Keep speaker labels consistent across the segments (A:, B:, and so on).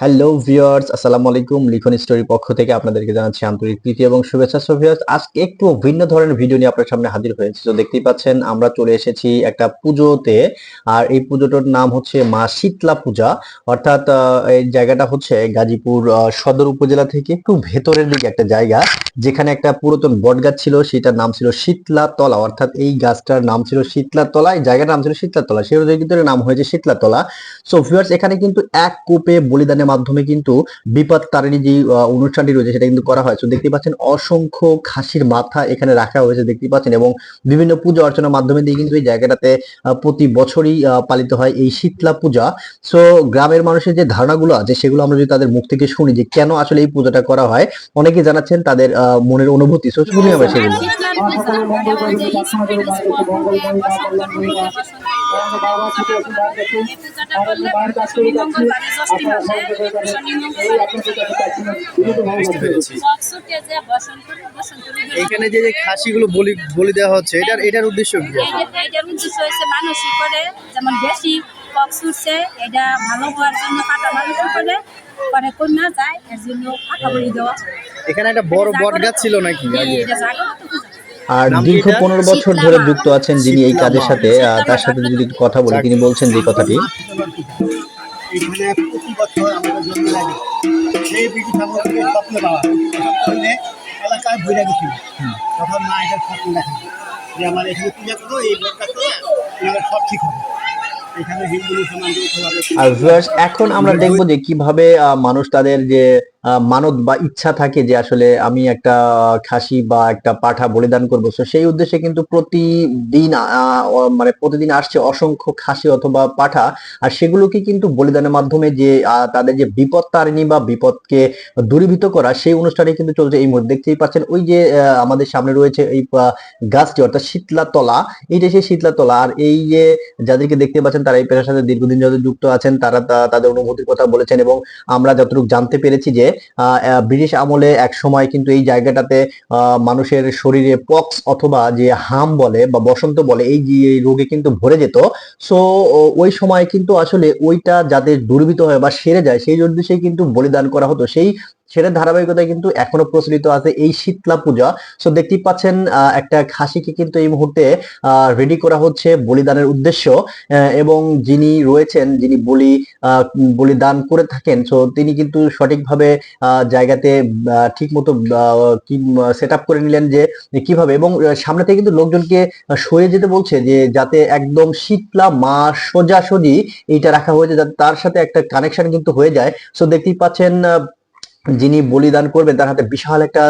A: Hello viewers, আসসালামু আলাইকুম। লিখন স্টোরির পক্ষ থেকে আপনাদেরকে জানাচ্ছি আন্তরিক প্রীতি এবং শুভেচ্ছা। সো ভিউয়ার্স, আজকে একটু ভিন্ন ধরনের ভিডিও নিয়ে আপনার সামনে হাজির হয়েছি। তো দেখতেই পাচ্ছেন আমরা চলে এসেছি একটা পুজোতে। আর এই পুজোটার নাম হচ্ছে মা শীতলা পূজা। অর্থাৎ এই জায়গাটা হচ্ছে গাজীপুর সদর উপজেলা থেকে একটু ভেতরের দিকে একটা জায়গা, যেখানে একটা পুরাতন বটগাছ ছিল, সেটার নাম ছিল শীতলা তলা। অর্থাৎ এই গাছটার নাম ছিল শীতলা তলা, এই জায়গাটার নাম ছিল শীতলা তলা, সেই অনুযায়ী কিন্তু এর নাম হয়েছে শীতলা তলা। সো ভিউয়ার্স, এখানে কিন্তু এক কোপে বলিদানের মাধ্যমে কিন্তু বিপদ তারিণী যে অনুষ্ঠানটি রয়েছে সেটা কিন্তু করা হয়। তো দেখতে পাচ্ছেন অসংখ্য খাসির মাথা এখানে রাখা হয়েছে দেখতে পাচ্ছেন, এবং বিভিন্ন পূজা অর্চনার মাধ্যমে দিয়ে কিন্তু এই জায়গাটাতে প্রতি বছরই পালিত হয় এই শীতলা পূজা। সো গ্রামের মানুষের যে ধারণাগুলো আছে সেগুলো আমরা যদি তাদের মুখ থেকে শুনি যে কেন আসলে এই পূজাটা করা হয়, অনেকে জানাচ্ছেন তাদের মনের অনুভূতি। সো শুনি আমরা সেগুলো।
B: এখানে যে খাসিগুলো বলি বলি দেওয়া হচ্ছে, এটার উদ্দেশ্য কি?
C: এটার উদ্দেশ্য হচ্ছে মানসিক করে, যেমন বেশি পক্স উঠছে এটা ভালো হওয়ার জন্য কাটা মানসিক করে পরে কন্যা যায়, এর জন্য কাটা বলি দেওয়া।
B: এখানে একটা বড় বট গাছ ছিল নাকি আগে?
C: এটা জাগ্রত পূজা।
A: আর দীর্ঘ 15 বছর ধরে যুক্ত আছেন যিনি এই কাজের সাথে, তার সাথে যদি একটু কথা বলি, তিনি বলছেন যে কথাটি।
D: এখানে প্রতি বছর আমাদের জন্য লাগে সেই বিটি ঠাকুরকে স্বপ্ন পাওয়া স্বপ্নে এলাকায় বইরা গেছিল, তখন মা এটার স্বপ্ন দেখেন যে আমার এখানে পূজা করো, এই বইটা করো, আমার সব ঠিক হবে। এখানে হিন্দু মুসলমান
A: আর ভিউয়ার্স, এখন আমরা দেখবো যে কিভাবে মানুষ তাদের যে মানত বা ইচ্ছা থাকে যে আসলে আমি একটা খাসি বা একটা পাঠা বলিদান করবো, তো সেই উদ্দেশ্যে কিন্তু প্রতিদিন মানে প্রতিদিন আসছে অসংখ্য খাসি অথবা পাঠা। আর সেগুলোকে কিন্তু বলিদানের মাধ্যমে যে তাদের যে বিপদ তারিণী বা বিপদকে দূরীভূত করা, সেই অনুষ্ঠানে কিন্তু চলছে এই মুহূর্তে। দেখতেই পাচ্ছেন ওই যে আমাদের সামনে রয়েছে এই গাছটি, অর্থাৎ শীতলা তলা। এইটা সেই শীতলা তলা। আর এই যে যাদেরকে দেখতে পাচ্ছেন তারা এই পেশার সাথে দীর্ঘদিন যাদের যুক্ত আছেন, তারা তাদের অনুভূতির কথা বলেছেন। এবং আমরা যতটুকু জানতে পেরেছি যে ব্রিটিশ আমলে এক সময় কিন্তু এই জায়গাটাতে মানুষের শরীরে পক্স অথবা যে হাম বলে বা বসন্ত বলে, এই যে এই রোগে কিন্তু ভরে যেত। সো ওই সময় কিন্তু আসলে ওইটা যাদের দূরীভূত হয় বা সেরে যায়, সেই উদ্দেশ্যে কিন্তু বলিদান করা হতো। সেটার ধারাবাহিকতায় কিন্তু এখনো প্রচলিত আছে এই শীতলা পূজা। সো দেখতেই পাচ্ছেন একটা খাসিকে কিন্তু এই মুহূর্তে রেডি করা হচ্ছে বলিদানের উদ্দেশ্য। এবং যিনি রয়েছেন, যিনি বলিদান করে থাকেন, সো তিনি কিন্তু সঠিকভাবে জায়গাতে ঠিক মতো কি সেট আপ করে নিলেন যে কিভাবে। এবং সামনে থেকে কিন্তু লোকজনকে সরে যেতে বলছে যে যাতে একদম শীতলা মা সোজাসুজি এইটা রাখা হয়েছে, যাতে তার সাথে একটা কানেকশন কিন্তু হয়ে যায়। সো দেখতেই পাচ্ছেন যিনি বলিদান করবেন তার হাতে বিশাল একটা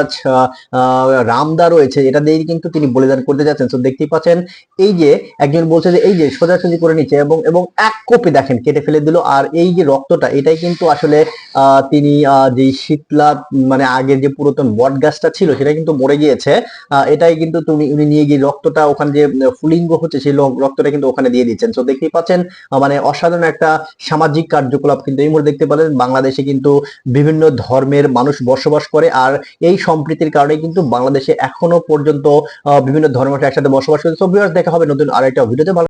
A: রামদা রয়েছে, এটা দিয়ে কিন্তু তিনি বলিদান করতে যাচ্ছেন। তো দেখতেই পাচ্ছেন এই যে একজন বলছে যে এই যে সোজাসুজি করে নিচ্ছে, এবং এবং এক কোপে দেখেন কেটে ফেলে দিল। আর এই যে রক্তটা, এটাই কিন্তু আসলে তিনি যে শীতলা মানে আগের যে পুরাতন বট গাছটা ছিল সেটা কিন্তু মরে গিয়েছে। এটাই কিন্তু উনি নিয়ে গিয়ে রক্তটা ওখানে যে ফুলিঙ্গ হচ্ছে সেই রক্তটা কিন্তু ওখানে দিয়ে দিচ্ছেন। তো দেখতেই পাচ্ছেন মানে অসাধারণ একটা সামাজিক কার্যকলাপ কিন্তু এই মুহূর্তে দেখতে পাচ্ছেন। বাংলাদেশে কিন্তু বিভিন্ন ধর্মের মানুষ বসবাস করে, আর এই সম্প্রীতির কারণে কিন্তু বাংলাদেশে এখনো পর্যন্ত বিভিন্ন ধর্মের একসাথে বসবাস করে। সো ভিউয়ার্স, দেখা হবে নতুন আরেকটা ভিডিওতে। ভালো